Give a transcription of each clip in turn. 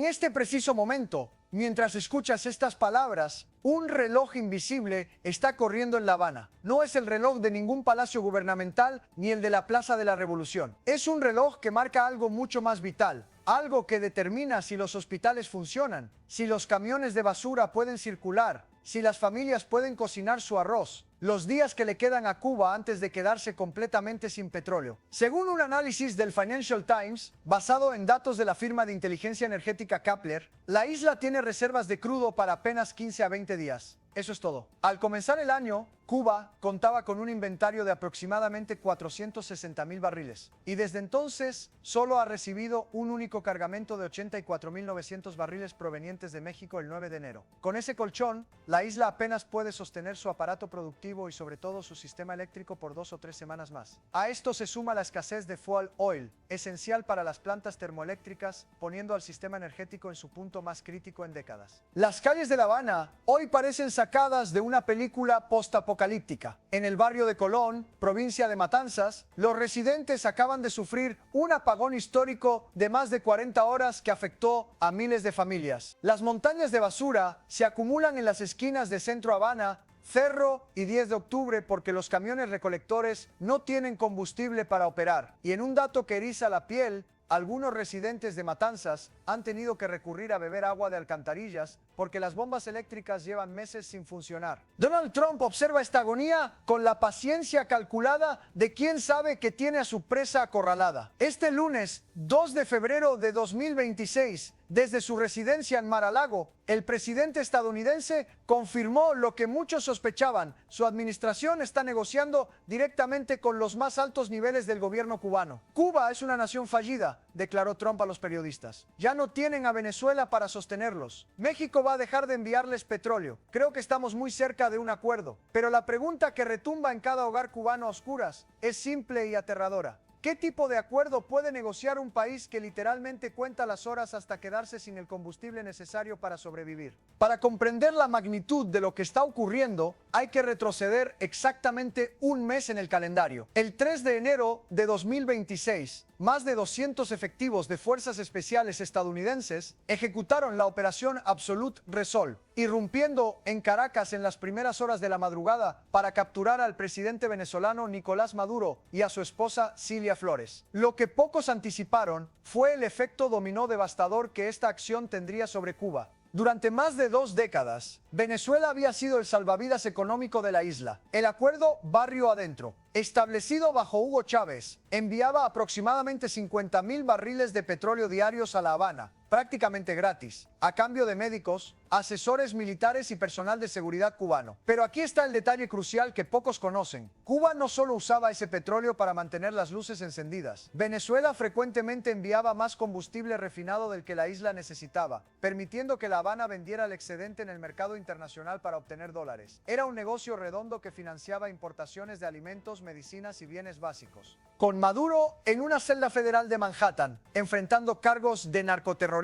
este preciso momento, mientras escuchas estas palabras, un reloj invisible está corriendo en La Habana. No es el reloj de ningún palacio gubernamental ni el de la Plaza de la Revolución. Es un reloj que marca algo mucho más vital, algo que determina si los hospitales funcionan, si los camiones de basura pueden circular, si las familias pueden cocinar su arroz, los días que le quedan a Cuba antes de quedarse completamente sin petróleo. Según un análisis del Financial Times, basado en datos de la firma de inteligencia energética Kepler, la isla tiene reservas de crudo para apenas 15 a 20 días. Eso es todo. Al comenzar el año, Cuba contaba con un inventario de aproximadamente 460,000 barriles, y desde entonces solo ha recibido un único cargamento de 84,900 barriles provenientes de México el 9 de enero. Con ese colchón, la isla apenas puede sostener su aparato productivo y sobre todo su sistema eléctrico por 2 o 3 semanas más. A esto se suma la escasez de fuel oil, esencial para las plantas termoeléctricas, poniendo al sistema energético en su punto más crítico en décadas. Las calles de La Habana hoy parecen sacadas de una película postapocalíptica. En el barrio de Colón, provincia de Matanzas, los residentes acaban de sufrir un apagón histórico de más de 40 horas que afectó a miles de familias. Las montañas de basura se acumulan en las esquinas de Centro Habana, Cerro y 10 de octubre porque los camiones recolectores no tienen combustible para operar. Y en un dato que eriza la piel, algunos residentes de Matanzas han tenido que recurrir a beber agua de alcantarillas porque las bombas eléctricas llevan meses sin funcionar. Donald Trump observa esta agonía con la paciencia calculada de quien sabe que tiene a su presa acorralada. Este lunes, 2 de febrero de 2026, desde su residencia en Mar-a-Lago, el presidente estadounidense confirmó lo que muchos sospechaban: su administración está negociando directamente con los más altos niveles del gobierno cubano. Cuba es una nación fallida, declaró Trump a los periodistas. Ya no tienen a Venezuela para sostenerlos. México va a dejar de enviarles petróleo. Creo que estamos muy cerca de un acuerdo. Pero la pregunta que retumba en cada hogar cubano a oscuras es simple y aterradora. ¿Qué tipo de acuerdo puede negociar un país que literalmente cuenta las horas hasta quedarse sin el combustible necesario para sobrevivir? Para comprender la magnitud de lo que está ocurriendo, hay que retroceder exactamente un mes en el calendario. El 3 de enero de 2026, más de 200 efectivos de fuerzas especiales estadounidenses ejecutaron la operación Absolute Resolve, irrumpiendo en Caracas en las primeras horas de la madrugada para capturar al presidente venezolano Nicolás Maduro y a su esposa Cilia Flores. Lo que pocos anticiparon fue el efecto dominó devastador que esta acción tendría sobre Cuba. Durante más de 2 décadas, Venezuela había sido el salvavidas económico de la isla. El acuerdo Barrio Adentro, establecido bajo Hugo Chávez, enviaba aproximadamente 50,000 barriles de petróleo diarios a La Habana, prácticamente gratis, a cambio de médicos, asesores militares y personal de seguridad cubano. Pero aquí está el detalle crucial que pocos conocen. Cuba no solo usaba ese petróleo para mantener las luces encendidas. Venezuela frecuentemente enviaba más combustible refinado del que la isla necesitaba, permitiendo que La Habana vendiera el excedente en el mercado internacional para obtener dólares. Era un negocio redondo que financiaba importaciones de alimentos, medicinas y bienes básicos. Con Maduro en una celda federal de Manhattan, enfrentando cargos de narcoterrorismo,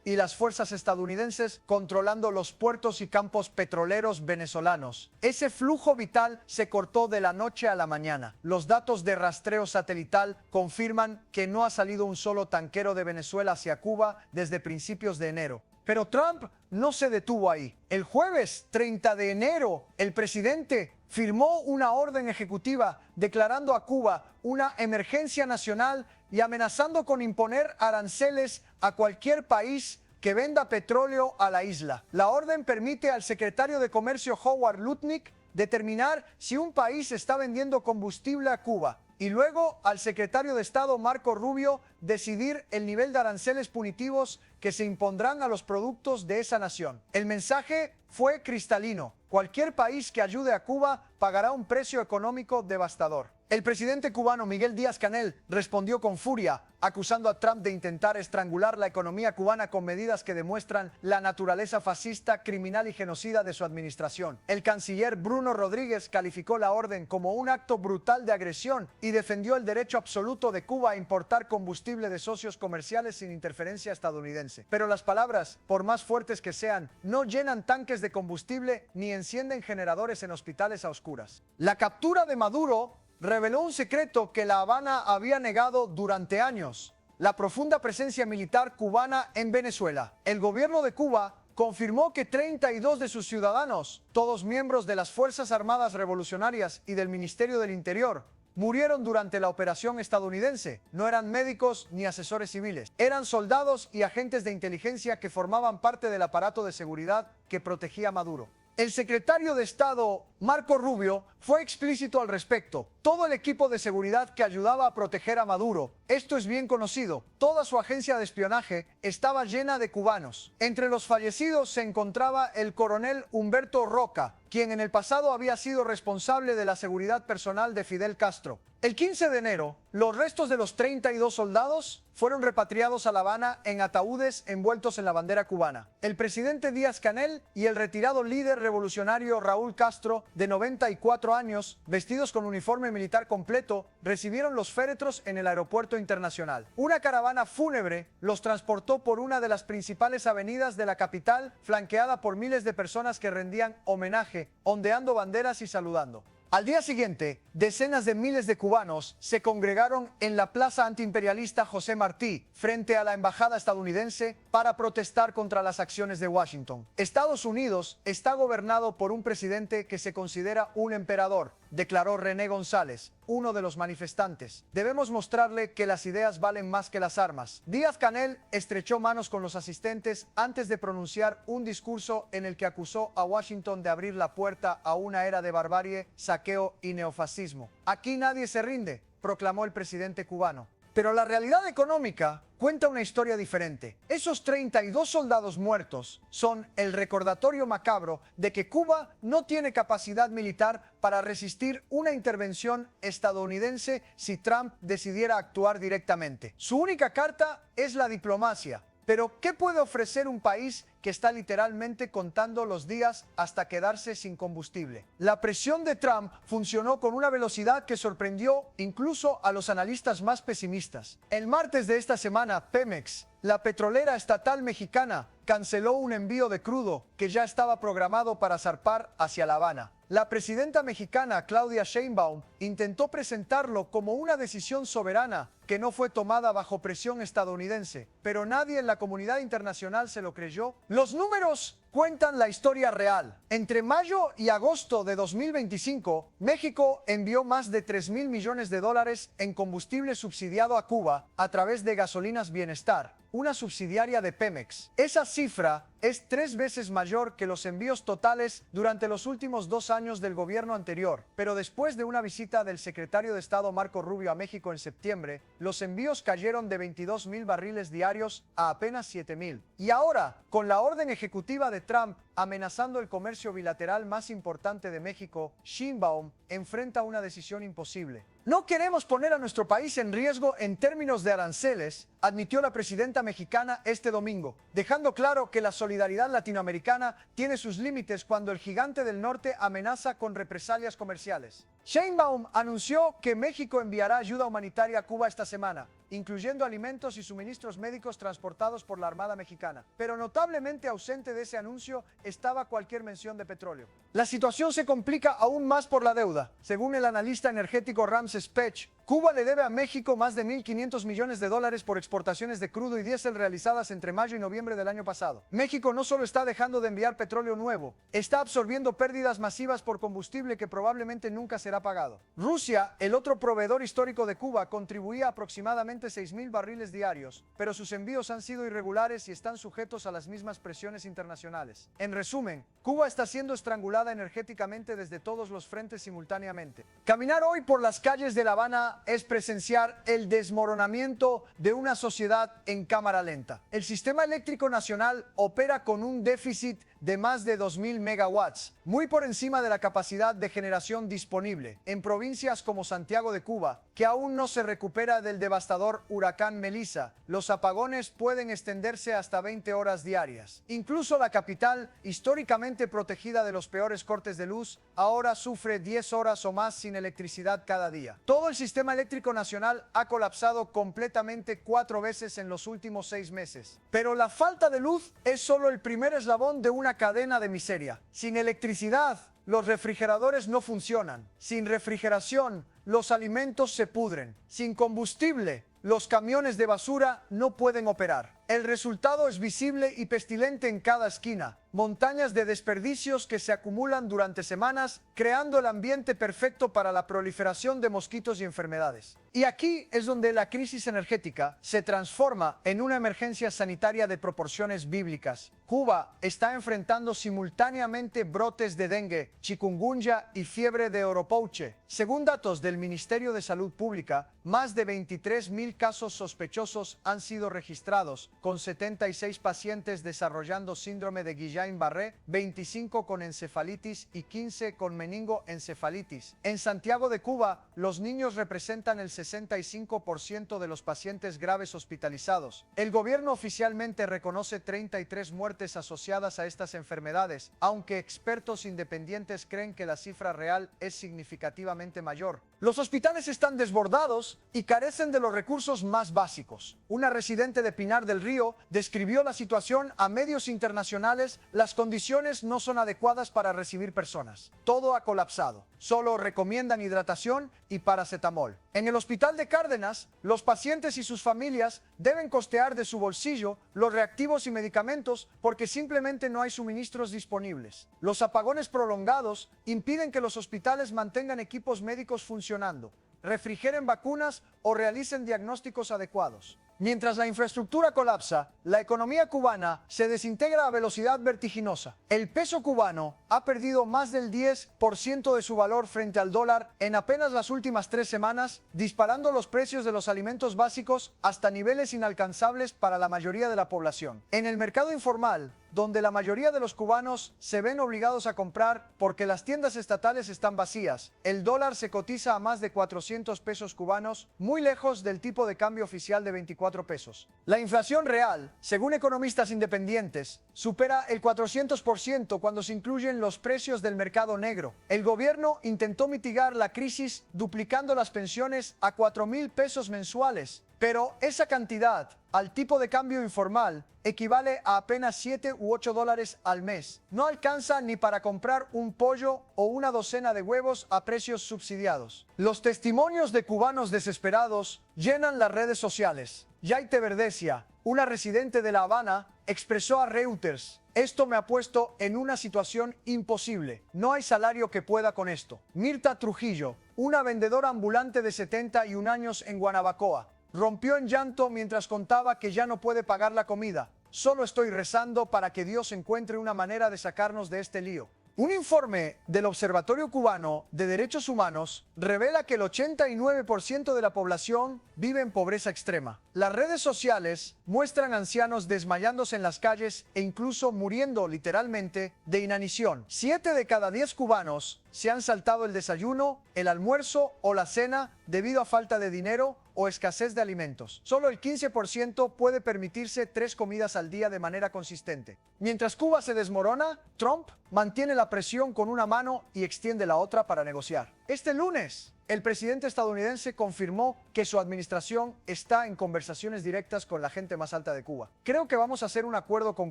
y las fuerzas estadounidenses controlando los puertos y campos petroleros venezolanos, ese flujo vital se cortó de la noche a la mañana. Los datos de rastreo satelital confirman que no ha salido un solo tanquero de Venezuela hacia Cuba desde principios de enero. Pero Trump no se detuvo ahí. El jueves 30 de enero, el presidente firmó una orden ejecutiva declarando a Cuba una emergencia nacional y amenazando con imponer aranceles a cualquier país que venda petróleo a la isla. La orden permite al secretario de Comercio Howard Lutnick determinar si un país está vendiendo combustible a Cuba, y luego al secretario de Estado Marco Rubio decidir el nivel de aranceles punitivos que se impondrán a los productos de esa nación. El mensaje fue cristalino: cualquier país que ayude a Cuba pagará un precio económico devastador. El presidente cubano Miguel Díaz-Canel respondió con furia, acusando a Trump de intentar estrangular la economía cubana con medidas que demuestran la naturaleza fascista, criminal y genocida de su administración. El canciller Bruno Rodríguez calificó la orden como un acto brutal de agresión y defendió el derecho absoluto de Cuba a importar combustible de socios comerciales sin interferencia estadounidense. Pero las palabras, por más fuertes que sean, no llenan tanques de combustible ni encienden generadores en hospitales a oscuras. La captura de Maduro reveló un secreto que La Habana había negado durante años: la profunda presencia militar cubana en Venezuela. El gobierno de Cuba confirmó que 32 de sus ciudadanos, todos miembros de las Fuerzas Armadas Revolucionarias y del Ministerio del Interior, murieron durante la operación estadounidense. No eran médicos ni asesores civiles. Eran soldados y agentes de inteligencia que formaban parte del aparato de seguridad que protegía a Maduro. El secretario de Estado, Marco Rubio, fue explícito al respecto. Todo el equipo de seguridad que ayudaba a proteger a Maduro, esto es bien conocido, toda su agencia de espionaje estaba llena de cubanos. Entre los fallecidos se encontraba el coronel Humberto Roca, quien en el pasado había sido responsable de la seguridad personal de Fidel Castro. El 15 de enero, los restos de los 32 soldados fueron repatriados a La Habana en ataúdes envueltos en la bandera cubana. El presidente Díaz-Canel y el retirado líder revolucionario Raúl Castro, de 94 años, vestidos con uniforme militar completo, recibieron los féretros en el aeropuerto internacional. Una caravana fúnebre los transportó por una de las principales avenidas de la capital, flanqueada por miles de personas que rendían homenaje, ondeando banderas y saludando. Al día siguiente, decenas de miles de cubanos se congregaron en la plaza antiimperialista José Martí, frente a la embajada estadounidense, para protestar contra las acciones de Washington. Estados Unidos está gobernado por un presidente que se considera un emperador, declaró René González, uno de los manifestantes. Debemos mostrarle que las ideas valen más que las armas. Díaz-Canel estrechó manos con los asistentes antes de pronunciar un discurso en el que acusó a Washington de abrir la puerta a una era de barbarie, saqueo y neofascismo. Aquí nadie se rinde, proclamó el presidente cubano. Pero la realidad económica cuenta una historia diferente. Esos 32 soldados muertos son el recordatorio macabro de que Cuba no tiene capacidad militar para resistir una intervención estadounidense si Trump decidiera actuar directamente. Su única carta es la diplomacia. Pero, ¿qué puede ofrecer un país que está literalmente contando los días hasta quedarse sin combustible? La presión de Trump funcionó con una velocidad que sorprendió incluso a los analistas más pesimistas. El martes de esta semana, Pemex, la petrolera estatal mexicana, canceló un envío de crudo que ya estaba programado para zarpar hacia La Habana. La presidenta mexicana, Claudia Sheinbaum, intentó presentarlo como una decisión soberana que no fue tomada bajo presión estadounidense, pero nadie en la comunidad internacional se lo creyó. Los números cuentan la historia real. Entre mayo y agosto de 2025, México envió más de 3.000 millones de dólares en combustible subsidiado a Cuba a través de Gasolinas Bienestar, una subsidiaria de Pemex. Esa cifra es 3 veces mayor que los envíos totales durante los últimos 2 años del gobierno anterior. Pero después de una visita del secretario de Estado Marco Rubio a México en septiembre, los envíos cayeron de 22.000 barriles diarios a apenas 7.000. Y ahora, con la orden ejecutiva de Trump amenazando el comercio bilateral más importante de México, Sheinbaum enfrenta una decisión imposible. No queremos poner a nuestro país en riesgo en términos de aranceles, admitió la presidenta mexicana este domingo, dejando claro que la solidaridad latinoamericana tiene sus límites cuando el gigante del norte amenaza con represalias comerciales. Sheinbaum anunció que México enviará ayuda humanitaria a Cuba esta semana, incluyendo alimentos y suministros médicos transportados por la Armada Mexicana. Pero notablemente ausente de ese anuncio estaba cualquier mención de petróleo. La situación se complica aún más por la deuda. Según el analista energético Ramses Pech, Cuba le debe a México más de 1.500 millones de dólares por exportaciones de crudo y diésel realizadas entre mayo y noviembre del año pasado. México no solo está dejando de enviar petróleo nuevo, está absorbiendo pérdidas masivas por combustible que probablemente nunca será pagado. Rusia, el otro proveedor histórico de Cuba, contribuía aproximadamente 6.000 barriles diarios, pero sus envíos han sido irregulares y están sujetos a las mismas presiones internacionales. En resumen, Cuba está siendo estrangulada energéticamente desde todos los frentes simultáneamente. Caminar hoy por las calles de La Habana es presenciar el desmoronamiento de una sociedad en cámara lenta. El sistema eléctrico nacional opera con un déficit de más de 2.000 megawatts, muy por encima de la capacidad de generación disponible en provincias como Santiago de Cuba, que aún no se recupera del devastador huracán Melissa. Los apagones pueden extenderse hasta 20 horas diarias. Incluso la capital, históricamente protegida de los peores cortes de luz, ahora sufre 10 horas o más sin electricidad cada día. Todo el sistema eléctrico nacional ha colapsado completamente 4 veces en los últimos 6 meses. Pero la falta de luz es solo el primer eslabón de una cadena de miseria. Sin electricidad, los refrigeradores no funcionan. Sin refrigeración, los alimentos se pudren. Sin combustible, los camiones de basura no pueden operar. El resultado es visible y pestilente en cada esquina. Montañas de desperdicios que se acumulan durante semanas, creando el ambiente perfecto para la proliferación de mosquitos y enfermedades. Y aquí es donde la crisis energética se transforma en una emergencia sanitaria de proporciones bíblicas. Cuba está enfrentando simultáneamente brotes de dengue, chikungunya y fiebre de oropouche. Según datos del Ministerio de Salud Pública, más de 23.000 casos sospechosos han sido registrados, con 76 pacientes desarrollando síndrome de Guillain-Barré, 25 con encefalitis y 15 con meningoencefalitis. En Santiago de Cuba, los niños representan el 65% de los pacientes graves hospitalizados. El gobierno oficialmente reconoce 33 muertes asociadas a estas enfermedades, aunque expertos independientes creen que la cifra real es significativamente mayor. Los hospitales están desbordados y carecen de los recursos más básicos. Una residente de Pinar del Río describió la situación a medios internacionales. Las condiciones no son adecuadas para recibir personas. Todo ha colapsado. Solo recomiendan hidratación y paracetamol. En el hospital de Cárdenas, los pacientes y sus familias deben costear de su bolsillo los reactivos y medicamentos porque simplemente no hay suministros disponibles. Los apagones prolongados impiden que los hospitales mantengan equipos médicos funcionando, refrigeren vacunas o realicen diagnósticos adecuados. Mientras la infraestructura colapsa, la economía cubana se desintegra a velocidad vertiginosa. El peso cubano ha perdido más del 10% de su valor frente al dólar en apenas las últimas 3 semanas, disparando los precios de los alimentos básicos hasta niveles inalcanzables para la mayoría de la población. En el mercado informal, donde la mayoría de los cubanos se ven obligados a comprar porque las tiendas estatales están vacías, el dólar se cotiza a más de 400 pesos cubanos, muy lejos del tipo de cambio oficial de 24 pesos. La inflación real, según economistas independientes, supera el 400% cuando se incluyen los precios del mercado negro. El gobierno intentó mitigar la crisis duplicando las pensiones a 4.000 pesos mensuales, pero esa cantidad, al tipo de cambio informal, equivale a apenas 7 u 8 dólares al mes. No alcanza ni para comprar un pollo o una docena de huevos a precios subsidiados. Los testimonios de cubanos desesperados llenan las redes sociales. Yaite Verdesia, una residente de La Habana, expresó a Reuters: "Esto me ha puesto en una situación imposible. No hay salario que pueda con esto". Mirta Trujillo, una vendedora ambulante de 71 años en Guanabacoa, rompió en llanto mientras contaba que ya no puede pagar la comida. "Solo estoy rezando para que Dios encuentre una manera de sacarnos de este lío". Un informe del Observatorio Cubano de Derechos Humanos revela que el 89% de la población vive en pobreza extrema. Las redes sociales muestran ancianos desmayándose en las calles e incluso muriendo literalmente de inanición. 7 de cada 10 cubanos se han saltado el desayuno, el almuerzo o la cena debido a falta de dinero o escasez de alimentos. Solo el 15% puede permitirse 3 comidas al día de manera consistente. Mientras Cuba se desmorona, Trump mantiene la presión con una mano y extiende la otra para negociar. Este lunes, el presidente estadounidense confirmó que su administración está en conversaciones directas con la gente más alta de Cuba. "Creo que vamos a hacer un acuerdo con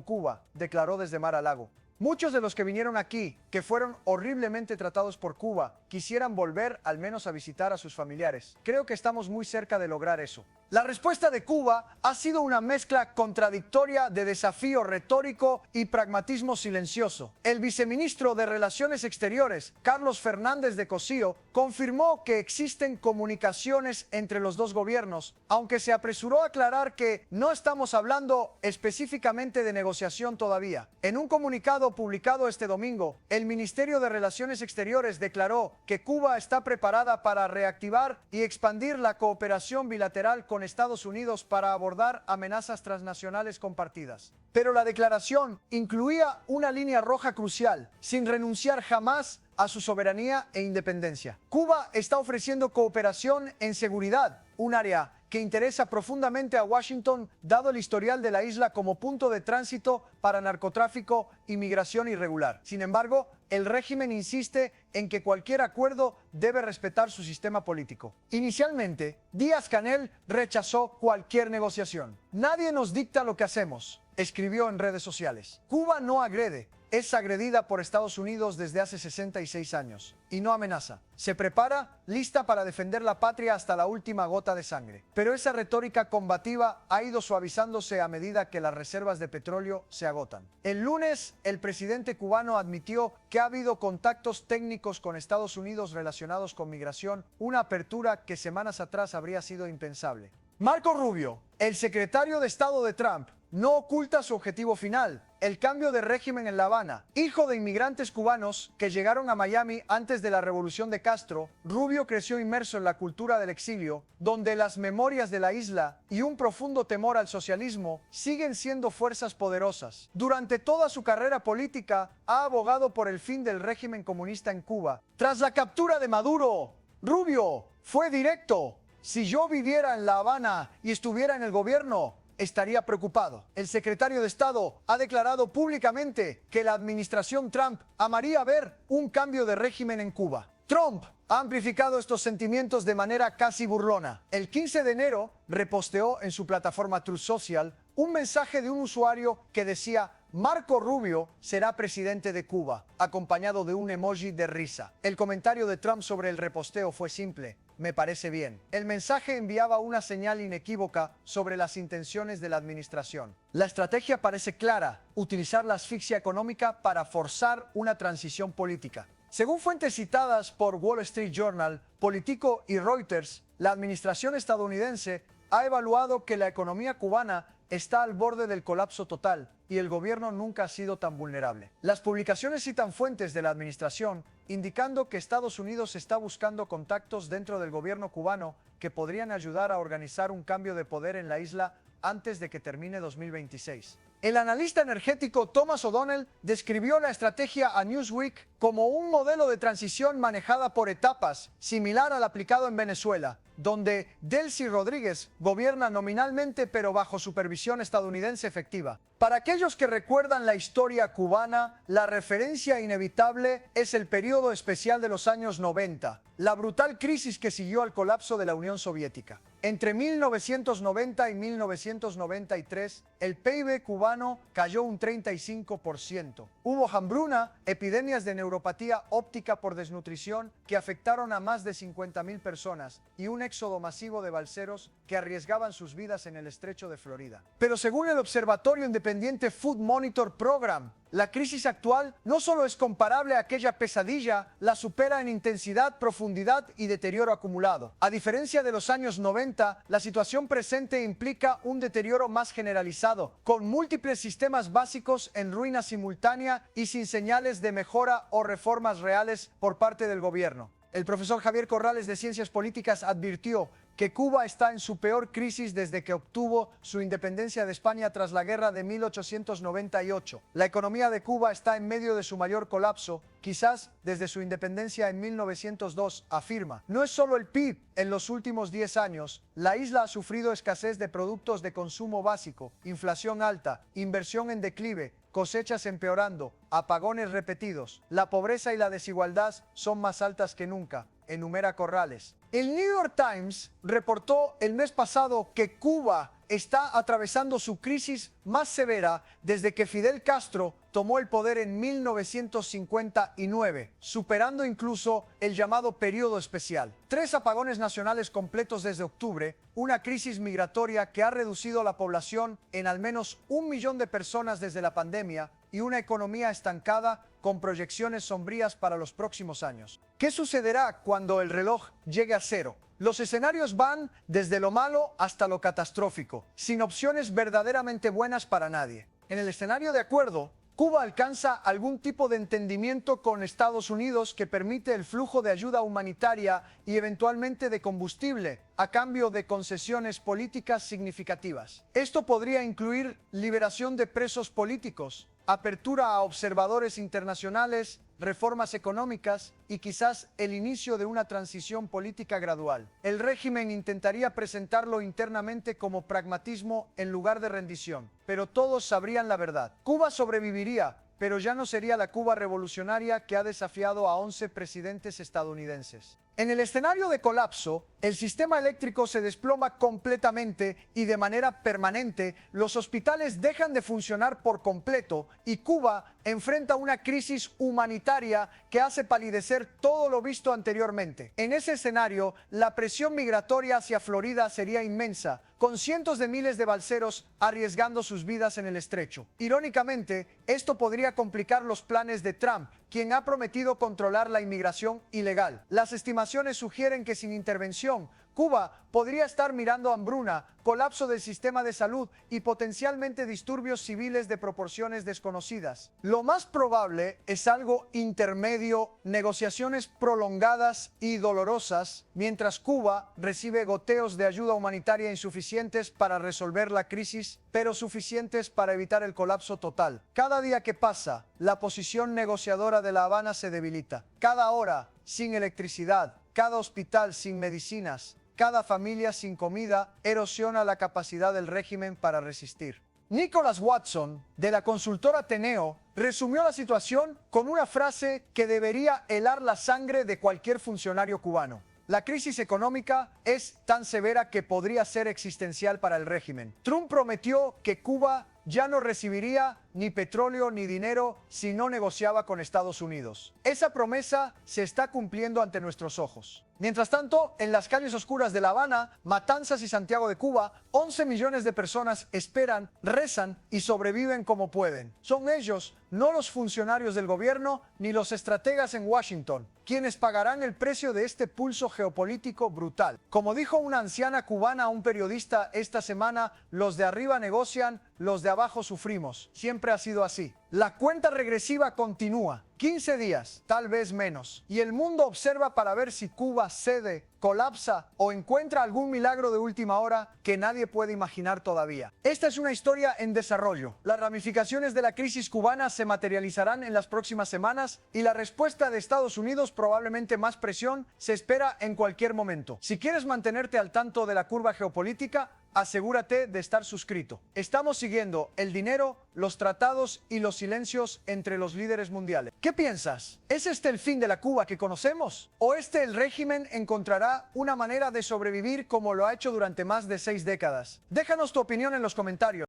Cuba", declaró desde Mar-a-Lago. Muchos de los que vinieron aquí, que fueron horriblemente tratados por Cuba, quisieran volver al menos a visitar a sus familiares. Creo que estamos muy cerca de lograr eso. La respuesta de Cuba ha sido una mezcla contradictoria de desafío retórico y pragmatismo silencioso. El viceministro de Relaciones Exteriores, Carlos Fernández de Cosío, confirmó que existen comunicaciones entre los dos gobiernos, aunque se apresuró a aclarar que no estamos hablando específicamente de negociación todavía. En un comunicado publicado este domingo, el Ministerio de Relaciones Exteriores declaró que Cuba está preparada para reactivar y expandir la cooperación bilateral con Estados Unidos para abordar amenazas transnacionales compartidas. Pero la declaración incluía una línea roja crucial: sin renunciar jamás a su soberanía e independencia. Cuba está ofreciendo cooperación en seguridad, un área que interesa profundamente a Washington, dado el historial de la isla como punto de tránsito para narcotráfico y migración irregular. Sin embargo, el régimen insiste en que cualquier acuerdo debe respetar su sistema político. Inicialmente, Díaz-Canel rechazó cualquier negociación. "Nadie nos dicta lo que hacemos. escribió en redes sociales. Cuba no agrede, es agredida por Estados Unidos desde hace 66 años y no amenaza. Se prepara, lista para defender la patria hasta la última gota de sangre. Pero esa retórica combativa ha ido suavizándose a medida que las reservas de petróleo se agotan. El lunes, el presidente cubano admitió que ha habido contactos técnicos con Estados Unidos relacionados con migración, una apertura que semanas atrás habría sido impensable. Marco Rubio, el secretario de Estado de Trump, no oculta su objetivo final, el cambio de régimen en La Habana. Hijo de inmigrantes cubanos que llegaron a Miami antes de la revolución de Castro, Rubio creció inmerso en la cultura del exilio, donde las memorias de la isla y un profundo temor al socialismo siguen siendo fuerzas poderosas. Durante toda su carrera política, ha abogado por el fin del régimen comunista en Cuba. Tras la captura de Maduro, Rubio fue directo. Si yo viviera en La Habana y estuviera en el gobierno, estaría preocupado. El secretario de Estado ha declarado públicamente que la administración Trump amaría ver un cambio de régimen en Cuba. Trump ha amplificado estos sentimientos de manera casi burlona. El 15 de enero reposteó en su plataforma Truth Social un mensaje de un usuario que decía: Marco Rubio será presidente de Cuba, acompañado de un emoji de risa. El comentario de Trump sobre el reposteo fue simple: me parece bien. El mensaje enviaba una señal inequívoca sobre las intenciones de la administración. La estrategia parece clara: utilizar la asfixia económica para forzar una transición política. Según fuentes citadas por Wall Street Journal, Politico y Reuters, la administración estadounidense ha evaluado que la economía cubana está al borde del colapso total y el gobierno nunca ha sido tan vulnerable. Las publicaciones citan fuentes de la administración indicando que Estados Unidos está buscando contactos dentro del gobierno cubano que podrían ayudar a organizar un cambio de poder en la isla antes de que termine 2026. El analista energético Thomas O'Donnell describió la estrategia a Newsweek como un modelo de transición manejada por etapas, similar al aplicado en Venezuela, donde Delcy Rodríguez gobierna nominalmente pero bajo supervisión estadounidense efectiva. Para aquellos que recuerdan la historia cubana, la referencia inevitable es el periodo especial de los años 90, la brutal crisis que siguió al colapso de la Unión Soviética. Entre 1990 y 1993, el PIB cubano cayó un 35%. Hubo hambruna, epidemias de neuropatía óptica por desnutrición que afectaron a más de 50.000 personas y un éxodo masivo de balseros que arriesgaban sus vidas en el estrecho de Florida. Pero según el observatorio independiente Food Monitor Program, la crisis actual no solo es comparable a aquella pesadilla, la supera en intensidad, profundidad y deterioro acumulado. A diferencia de los años 90, la situación presente implica un deterioro más generalizado, con múltiples sistemas básicos en ruina simultánea y sin señales de mejora o reformas reales por parte del gobierno. El profesor Javier Corrales de Ciencias Políticas advirtió que Cuba está en su peor crisis desde que obtuvo su independencia de España tras la guerra de 1898. La economía de Cuba está en medio de su mayor colapso, quizás desde su independencia en 1902, afirma. No es solo el PIB. En los últimos 10 años, la isla ha sufrido escasez de productos de consumo básico, inflación alta, inversión en declive, cosechas empeorando, apagones repetidos. La pobreza y la desigualdad son más altas que nunca, enumera Corrales. El New York Times reportó el mes pasado que Cuba está atravesando su crisis más severa desde que Fidel Castro tomó el poder en 1959, superando incluso el llamado periodo especial. 3 apagones nacionales completos desde octubre, una crisis migratoria que ha reducido la población en al menos 1 millón de personas desde la pandemia y una economía estancada con proyecciones sombrías para los próximos años. ¿Qué sucederá cuando el reloj llegue a cero? Los escenarios van desde lo malo hasta lo catastrófico, sin opciones verdaderamente buenas para nadie. En el escenario de acuerdo, Cuba alcanza algún tipo de entendimiento con Estados Unidos que permite el flujo de ayuda humanitaria y eventualmente de combustible, a cambio de concesiones políticas significativas. Esto podría incluir liberación de presos políticos, apertura a observadores internacionales, reformas económicas y quizás el inicio de una transición política gradual. El régimen intentaría presentarlo internamente como pragmatismo en lugar de rendición, pero todos sabrían la verdad. Cuba sobreviviría, pero ya no sería la Cuba revolucionaria que ha desafiado a 11 presidentes estadounidenses. En el escenario de colapso, el sistema eléctrico se desploma completamente y de manera permanente, los hospitales dejan de funcionar por completo y Cuba enfrenta una crisis humanitaria que hace palidecer todo lo visto anteriormente. En ese escenario, la presión migratoria hacia Florida sería inmensa, con cientos de miles de balseros arriesgando sus vidas en el estrecho. Irónicamente, esto podría complicar los planes de Trump, quien ha prometido controlar la inmigración ilegal. Las estimaciones sugieren que sin intervención, Cuba podría estar mirando hambruna, colapso del sistema de salud y potencialmente disturbios civiles de proporciones desconocidas. Lo más probable es algo intermedio, negociaciones prolongadas y dolorosas, mientras Cuba recibe goteos de ayuda humanitaria insuficientes para resolver la crisis, pero suficientes para evitar el colapso total. Cada día que pasa, la posición negociadora de La Habana se debilita. Cada hora sin electricidad, cada hospital sin medicinas, cada familia sin comida erosiona la capacidad del régimen para resistir. Nicholas Watson, de la consultora Teneo, resumió la situación con una frase que debería helar la sangre de cualquier funcionario cubano. La crisis económica es tan severa que podría ser existencial para el régimen. Trump prometió que Cuba ya no recibiría ni petróleo ni dinero si no negociaba con Estados Unidos. Esa promesa se está cumpliendo ante nuestros ojos. Mientras tanto, en las calles oscuras de La Habana, Matanzas y Santiago de Cuba, 11 millones de personas esperan, rezan y sobreviven como pueden. Son ellos, no los funcionarios del gobierno ni los estrategas en Washington, quienes pagarán el precio de este pulso geopolítico brutal. Como dijo una anciana cubana a un periodista esta semana, los de arriba negocian, los de abajo sufrimos. Siempre ha sido así. La cuenta regresiva continúa. 15 días, tal vez menos. Y el mundo observa para ver si Cuba cede, colapsa o encuentra algún milagro de última hora que nadie puede imaginar todavía. Esta es una historia en desarrollo. Las ramificaciones de la crisis cubana se materializarán en las próximas semanas y la respuesta de Estados Unidos, probablemente más presión, se espera en cualquier momento. Si quieres mantenerte al tanto de la curva geopolítica, asegúrate de estar suscrito. Estamos siguiendo el dinero, los tratados y los silencios entre los líderes mundiales. ¿Qué piensas? ¿Es este el fin de la Cuba que conocemos? ¿O el régimen encontrará una manera de sobrevivir como lo ha hecho durante más de 6 décadas? Déjanos tu opinión en los comentarios.